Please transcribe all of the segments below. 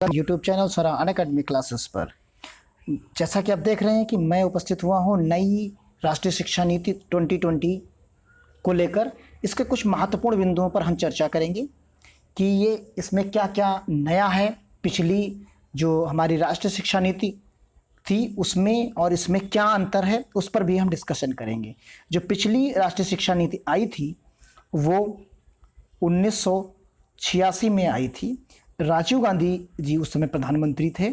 YouTube channel स्वरा Unacademy classes पर। जैसा कि आप देख रहे हैं कि मैं उपस्थित हुआ हूँ नई राष्ट्रीय शिक्षा नीति 2020 को लेकर। इसके कुछ महत्वपूर्ण बिंदुओं पर हम चर्चा करेंगे कि ये इसमें क्या क्या नया है, पिछली जो हमारी राष्ट्रीय शिक्षा नीति थी उसमें और इसमें क्या अंतर है, उस पर भी हम डिस्कशन करेंगे। जो पिछली राष्ट्रीय शिक्षा नीति आई थी वो 1986 में आई थी। राजीव गांधी जी उस समय प्रधानमंत्री थे,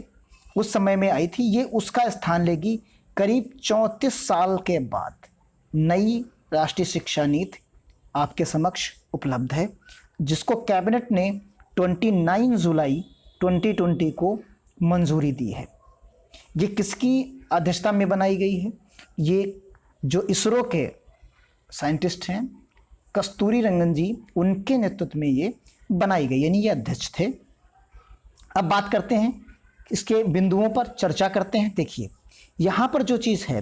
उस समय में आई थी। ये उसका स्थान लेगी। करीब 34 साल के बाद नई राष्ट्रीय शिक्षा नीति आपके समक्ष उपलब्ध है, जिसको कैबिनेट ने 29 जुलाई 2020 को मंजूरी दी है। ये किसकी अध्यक्षता में बनाई गई है? ये जो इसरो के साइंटिस्ट हैं कस्तूरी रंगन जी, उनके नेतृत्व में ये बनाई गई, यानी ये अध्यक्ष थे। अब बात करते हैं इसके बिंदुओं पर, चर्चा करते हैं। देखिए यहाँ पर जो चीज़ है,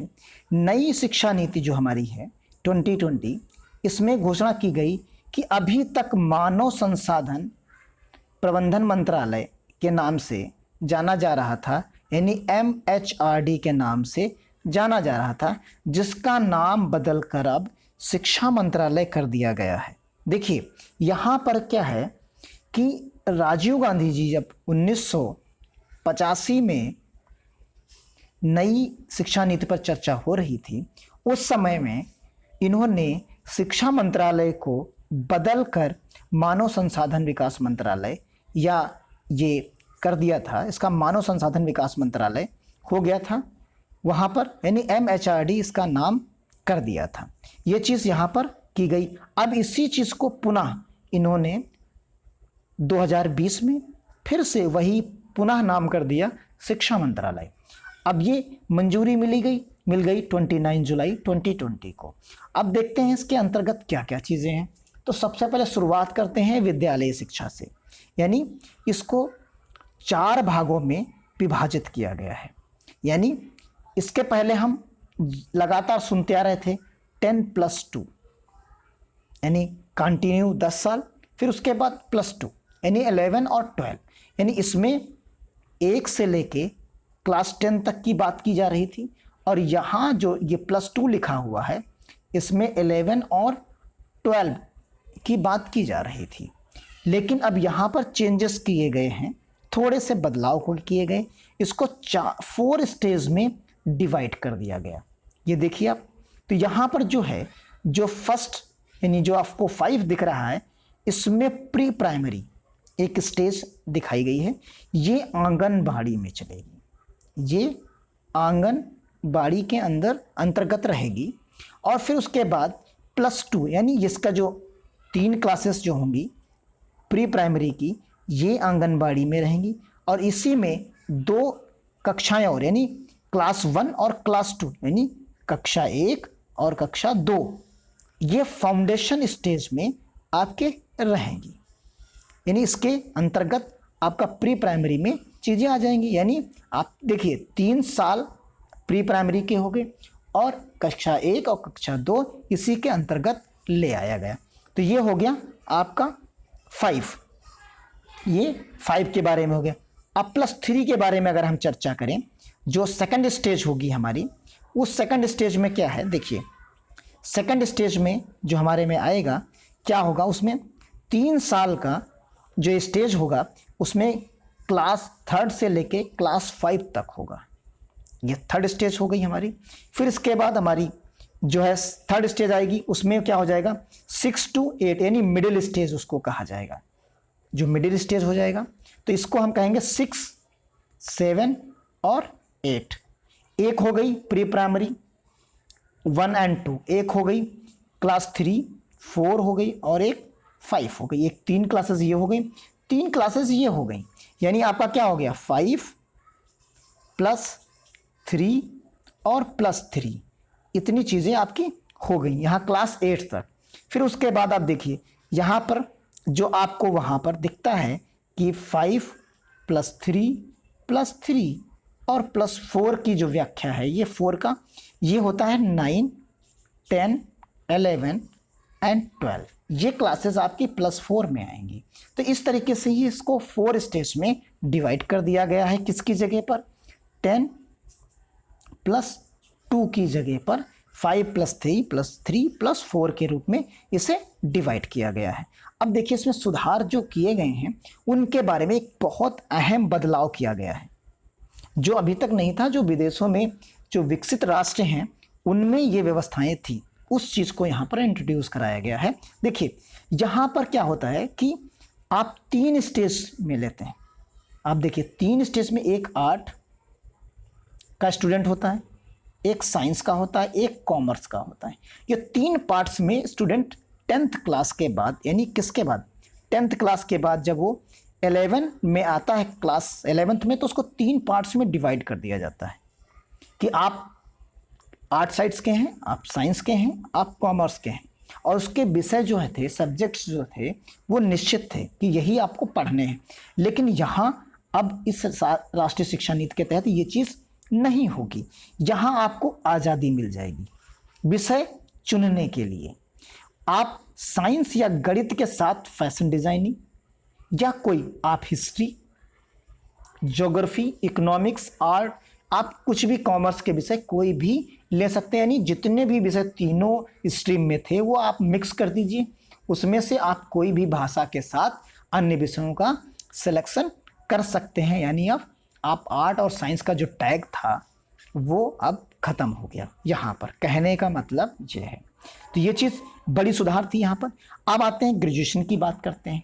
नई शिक्षा नीति जो हमारी है 2020, इसमें घोषणा की गई कि अभी तक मानव संसाधन प्रबंधन मंत्रालय के नाम से जाना जा रहा था, यानी MHRD के नाम से जाना जा रहा था, जिसका नाम बदलकर अब शिक्षा मंत्रालय कर दिया गया है। देखिए यहाँ पर क्या है कि राजीव गांधी जी जब 1985 में नई शिक्षा नीति पर चर्चा हो रही थी, उस समय में इन्होंने शिक्षा मंत्रालय को बदलकर मानव संसाधन विकास मंत्रालय या ये कर दिया था। इसका मानव संसाधन विकास मंत्रालय हो गया था वहाँ पर, यानी MHRD इसका नाम कर दिया था। ये चीज़ यहाँ पर की गई। अब इसी चीज़ को पुनः इन्होंने 2020 में फिर से वही पुनः नाम कर दिया शिक्षा मंत्रालय। अब ये मंजूरी मिल गई 29 जुलाई 2020 को। अब देखते हैं इसके अंतर्गत क्या क्या चीज़ें हैं। तो सबसे पहले शुरुआत करते हैं विद्यालय शिक्षा से, यानी इसको 4 भागों में विभाजित किया गया है। यानी इसके पहले हम लगातार सुनते आ रहे थे 10+2, यानी कंटिन्यू 10 साल, फिर उसके बाद +2 यानी 11 और 12, यानी इसमें 1 से लेके क्लास 10 तक की बात की जा रही थी। और यहाँ जो ये +2 लिखा हुआ है, इसमें 11 और 12 की बात की जा रही थी। लेकिन अब यहाँ पर चेंजेस किए गए हैं, थोड़े से बदलाव को किए गए। इसको 4 स्टेज में डिवाइड कर दिया गया। ये देखिए आप, तो यहाँ पर जो है, जो फर्स्ट यानी जो आपको 5 दिख रहा है, इसमें प्री प्राइमरी एक स्टेज दिखाई गई है। ये आंगनबाड़ी में चलेगी, ये आंगनबाड़ी के अंतर्गत रहेगी। और फिर उसके बाद +2 यानी इसका जो 3 क्लासेस जो होंगी प्री प्राइमरी की, ये आंगनबाड़ी में रहेंगी। और इसी में 2 कक्षाएं और, यानी क्लास 1 और क्लास 2, यानी कक्षा 1 और कक्षा 2, ये फाउंडेशन स्टेज में आपके रहेंगी। यानी इसके अंतर्गत आपका प्री प्राइमरी में चीज़ें आ जाएंगी। यानी आप देखिए 3 साल प्री प्राइमरी के हो गए और कक्षा 1 और कक्षा 2 इसी के अंतर्गत ले आया गया। तो ये हो गया आपका 5, ये 5 के बारे में हो गया। अब +3 के बारे में अगर हम चर्चा करें, जो सेकंड स्टेज होगी हमारी, उस सेकंड स्टेज में क्या है, देखिए सेकंड स्टेज में जो हमारे में आएगा क्या होगा, उसमें 3 साल का जो स्टेज होगा, उसमें क्लास 3 से लेके क्लास 5 तक होगा। ये थर्ड स्टेज हो गई हमारी। फिर इसके बाद हमारी जो है थर्ड स्टेज आएगी, उसमें क्या हो जाएगा 6 to 8, यानी मिडिल स्टेज उसको कहा जाएगा। जो मिडिल स्टेज हो जाएगा तो इसको हम कहेंगे 6, 7 और 8। एक हो गई प्री प्राइमरी 1 और 2, एक हो गई क्लास 3, 4 हो गई और एक 5 हो गई। एक 3 क्लासेस ये हो गई, 3 क्लासेस ये हो गई। यानी आपका क्या हो गया 5 + 3 और +3, इतनी चीज़ें आपकी हो गई यहाँ क्लास 8 तक। फिर उसके बाद आप देखिए यहाँ पर जो आपको वहाँ पर दिखता है कि 5 + 3 + 3 और +4 की जो व्याख्या है, ये 4 का ये होता है 9, 10, 11 एंड 12। ये क्लासेस आपकी +4 में आएंगी। तो इस तरीके से ही इसको 4 स्टेज में डिवाइड कर दिया गया है किसकी जगह पर, 10+2 की जगह पर 5+3+3+4 के रूप में इसे डिवाइड किया गया है। अब देखिए इसमें सुधार जो किए गए हैं उनके बारे में एक बहुत अहम बदलाव किया गया है जो अभी तक नहीं था। जो विदेशों में जो विकसित राष्ट्र हैं उनमें ये व्यवस्थाएं थी, उस चीज़ को यहाँ पर इंट्रोड्यूस कराया गया है। देखिए यहाँ पर क्या होता है कि आप 3 स्टेज में लेते हैं। आप देखिए 3 स्टेज में, एक आर्ट का स्टूडेंट होता है, एक साइंस का होता है, एक कॉमर्स का होता है। ये 3 पार्ट्स में स्टूडेंट 10th क्लास के बाद, यानी किसके बाद, 10th क्लास के बाद जब वो 11 में आता है, क्लास 11th में, तो उसको 3 पार्ट्स में डिवाइड कर दिया जाता है कि आप आर्ट साइड्स के हैं, आप साइंस के हैं, आप कॉमर्स के हैं। और उसके विषय जो थे, सब्जेक्ट्स जो थे वो निश्चित थे कि यही आपको पढ़ने हैं। लेकिन यहाँ अब इस राष्ट्रीय शिक्षा नीति के तहत ये चीज़ नहीं होगी। यहाँ आपको आज़ादी मिल जाएगी विषय चुनने के लिए। आप साइंस या गणित के साथ फैशन डिज़ाइनिंग या कोई आप हिस्ट्री, ज्योग्राफी, इकोनॉमिक्स, आर्ट, आप कुछ भी कॉमर्स के विषय कोई भी ले सकते हैं। यानी जितने भी विषय तीनों स्ट्रीम में थे वो आप मिक्स कर दीजिए, उसमें से आप कोई भी भाषा के साथ अन्य विषयों का सिलेक्शन कर सकते हैं। यानी अब आप आर्ट और साइंस का जो टैग था वो अब ख़त्म हो गया। यहाँ पर कहने का मतलब ये है। तो ये चीज़ बड़ी सुधार थी यहाँ पर। अब आते हैं ग्रेजुएशन की बात करते हैं।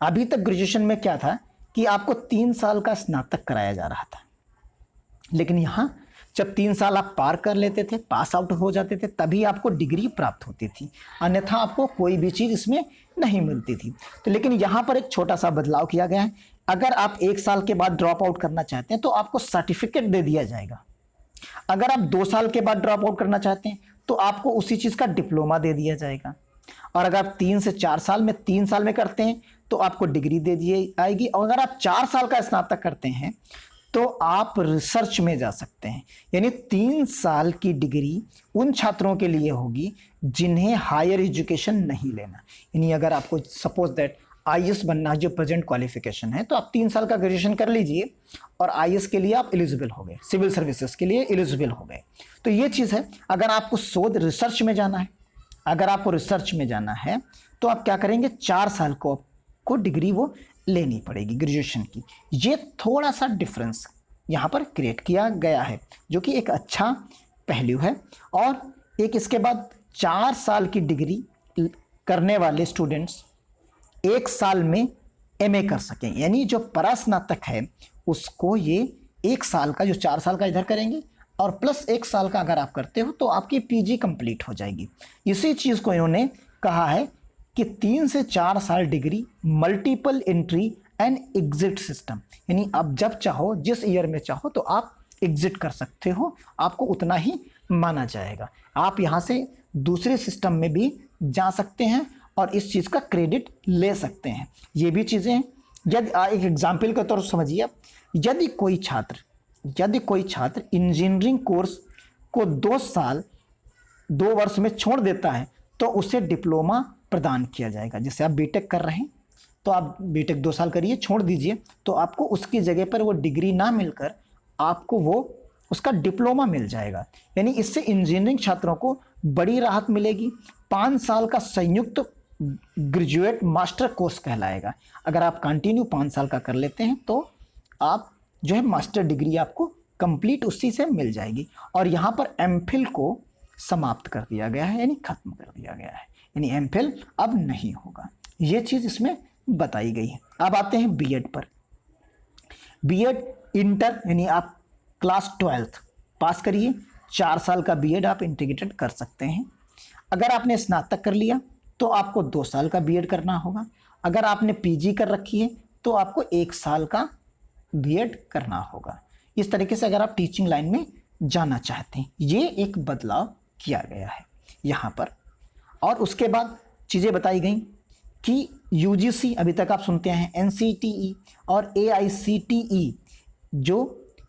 अभी तक ग्रेजुएशन में क्या था कि आपको 3 साल का स्नातक कराया जा रहा था, लेकिन यहाँ जब 3 साल आप पार कर लेते थे, पास आउट हो जाते थे, तभी आपको डिग्री प्राप्त होती थी, अन्यथा आपको कोई भी चीज़ इसमें नहीं मिलती थी। तो लेकिन यहाँ पर एक छोटा सा बदलाव किया गया है। अगर आप 1 साल के बाद ड्रॉप आउट करना चाहते हैं तो आपको सर्टिफिकेट दे दिया जाएगा। अगर आप 2 साल के बाद ड्रॉप आउट करना चाहते हैं तो आपको उसी चीज़ का डिप्लोमा दे दिया जाएगा। और अगर आप 3 से 4 साल में, 3 साल में करते हैं तो आपको डिग्री दे दी आएगी। और अगर आप 4 साल का स्नातक करते हैं तो आप रिसर्च में जा सकते हैं। यानी 3 साल की डिग्री उन छात्रों के लिए होगी जिन्हें हायर एजुकेशन नहीं लेना। यानी अगर आपको सपोज दैट आईएएस बनना जो प्रेजेंट क्वालिफिकेशन है, तो आप 3 साल का ग्रेजुएशन कर लीजिए और आईएएस के लिए आप एलिजिबल हो गए, सिविल सर्विसेज के लिए एलिजिबल हो गए। तो ये चीज़ है। अगर आपको शोध रिसर्च में जाना है, अगर आपको रिसर्च में जाना है तो आप क्या करेंगे, 4 साल को डिग्री वो लेनी पड़ेगी ग्रेजुएशन की। ये थोड़ा सा डिफरेंस यहाँ पर क्रिएट किया गया है जो कि एक अच्छा पहलू है। और एक इसके बाद 4 साल की डिग्री करने वाले स्टूडेंट्स 1 साल में एमए कर सकें। यानी जो परास्नातक है उसको ये 1 साल का, जो 4 साल का इधर करेंगे और प्लस 1 साल का अगर आप करते हो तो आपकी पीजी कंप्लीट हो जाएगी। इसी चीज़ को इन्होंने कहा है कि 3 से 4 साल degree, multiple entry and exit system. यानी आप जब चाहो, जिस ईयर में चाहो तो आप एग्जिट कर सकते हो, आपको उतना ही माना जाएगा। आप यहाँ से दूसरे सिस्टम में भी जा सकते हैं और इस चीज़ का क्रेडिट ले सकते हैं। ये भी चीज़ें हैं। यदि एक एग्जाम्पल के तौर पर समझिए, यदि कोई छात्र इंजीनियरिंग कोर्स को 2 वर्ष में छोड़ देता है तो उसे डिप्लोमा प्रदान किया जाएगा। जैसे आप बीटेक कर रहे हैं तो आप बीटेक 2 साल करिए, छोड़ दीजिए, तो आपको उसकी जगह पर वो डिग्री ना मिलकर आपको वो उसका डिप्लोमा मिल जाएगा। यानी इससे इंजीनियरिंग छात्रों को बड़ी राहत मिलेगी। 5 साल का संयुक्त ग्रेजुएट मास्टर कोर्स कहलाएगा। अगर आप कंटिन्यू 5 साल का कर लेते हैं तो आप जो है मास्टर डिग्री आपको कंप्लीट उसी से मिल जाएगी। और यहाँ पर एमफिल को समाप्त कर दिया गया है, यानी खत्म कर दिया गया है। यानी एमफिल अब नहीं होगा। ये चीज़ इसमें बताई गई है। अब आते हैं बीएड पर। बीएड इंटर, यानी आप क्लास 12th पास करिए, 4 साल का बीएड आप इंटीग्रेटेड कर सकते हैं। अगर आपने स्नातक कर लिया तो आपको 2 साल का बीएड करना होगा। अगर आपने पीजी कर रखी है तो आपको 1 साल का बीएड करना होगा। इस तरीके से अगर आप टीचिंग लाइन में जाना चाहते हैं, ये एक बदलाव किया गया है यहाँ पर। और उसके बाद चीज़ें बताई गई कि यूजीसी, अभी तक आप सुनते हैं एनसीटीई और एआईसीटीई जो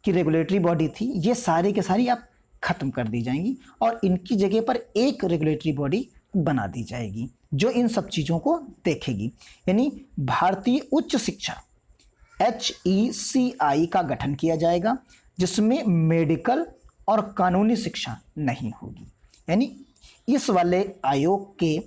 कि रेगुलेटरी बॉडी थी, ये सारी के सारी आप ख़त्म कर दी जाएंगी और इनकी जगह पर एक रेगुलेटरी बॉडी बना दी जाएगी जो इन सब चीज़ों को देखेगी। यानी भारतीय उच्च शिक्षा HECI का गठन किया जाएगा, जिसमें मेडिकल और कानूनी शिक्षा नहीं होगी। यानी इस वाले आयोग के,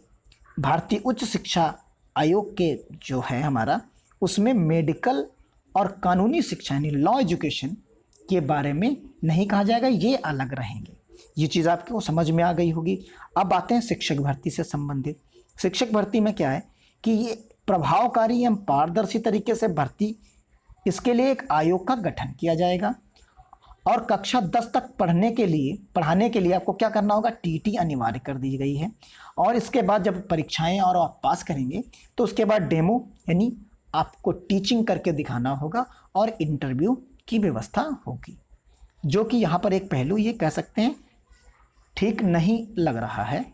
भारतीय उच्च शिक्षा आयोग के जो है हमारा, उसमें मेडिकल और कानूनी शिक्षा यानी लॉ एजुकेशन के बारे में नहीं कहा जाएगा, ये अलग रहेंगे। ये चीज़ आपको समझ में आ गई होगी। अब आते हैं शिक्षक भर्ती से संबंधित। शिक्षक भर्ती में क्या है कि ये प्रभावकारी एवं पारदर्शी तरीके से भर्ती, इसके लिए एक आयोग का गठन किया जाएगा और कक्षा 10 तक पढ़ाने के लिए आपको क्या करना होगा, टीटी अनिवार्य कर दी गई है। और इसके बाद जब परीक्षाएं और आप पास करेंगे तो उसके बाद डेमो यानी आपको टीचिंग करके दिखाना होगा और इंटरव्यू की व्यवस्था होगी, जो कि यहाँ पर एक पहलू ये कह सकते हैं ठीक नहीं लग रहा है,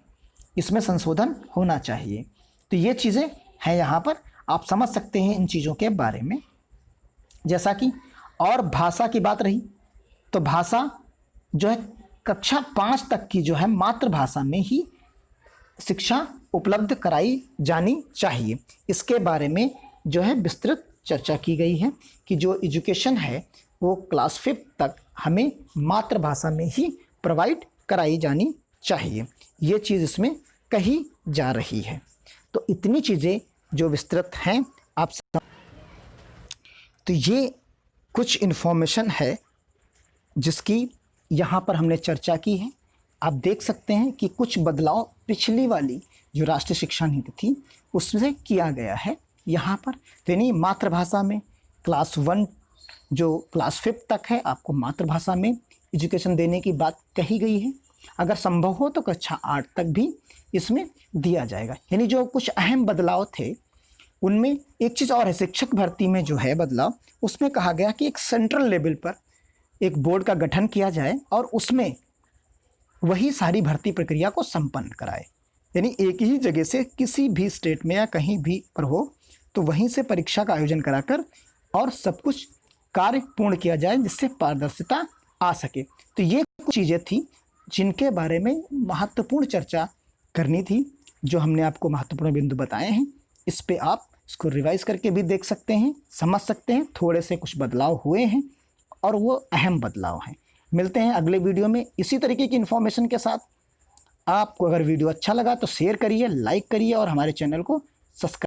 इसमें संशोधन होना चाहिए। तो ये चीज़ें हैं यहाँ पर, आप समझ सकते हैं इन चीज़ों के बारे में। जैसा कि और भाषा की बात रही, तो भाषा जो है कक्षा 5 तक की जो है मातृभाषा में ही शिक्षा उपलब्ध कराई जानी चाहिए। इसके बारे में जो है विस्तृत चर्चा की गई है कि जो एजुकेशन है वो क्लास 5 तक हमें मातृभाषा में ही प्रोवाइड कराई जानी चाहिए, ये चीज़ इसमें कही जा रही है। तो इतनी चीज़ें जो विस्तृत हैं आप तो ये कुछ इन्फॉर्मेशन है जिसकी यहाँ पर हमने चर्चा की है। आप देख सकते हैं कि कुछ बदलाव पिछली वाली जो राष्ट्रीय शिक्षा नीति थी उससे किया गया है यहाँ पर। तो यानी मातृभाषा में क्लास 1 जो क्लास 5 तक है आपको मातृभाषा में एजुकेशन देने की बात कही गई है। अगर संभव हो तो कक्षा 8 तक भी इसमें दिया जाएगा। यानी जो कुछ अहम बदलाव थे उनमें एक चीज़ और है, शिक्षक भर्ती में जो है बदलाव, उसमें कहा गया कि एक सेंट्रल लेवल पर एक बोर्ड का गठन किया जाए और उसमें वही सारी भर्ती प्रक्रिया को संपन्न कराए। यानी एक ही जगह से किसी भी स्टेट में या कहीं भी पर हो तो वहीं से परीक्षा का आयोजन कराकर और सब कुछ कार्य पूर्ण किया जाए जिससे पारदर्शिता आ सके। तो ये कुछ चीज़ें थी जिनके बारे में महत्वपूर्ण चर्चा करनी थी, जो हमने आपको महत्वपूर्ण बिंदु बताए हैं। इस पे आप इसको रिवाइज करके भी देख सकते हैं, समझ सकते हैं। थोड़े से कुछ बदलाव हुए हैं और वो अहम बदलाव हैं। मिलते हैं अगले वीडियो में इसी तरीके की इन्फॉर्मेशन के साथ। आपको अगर वीडियो अच्छा लगा तो शेयर करिए, लाइक करिए और हमारे चैनल को सब्सक्राइब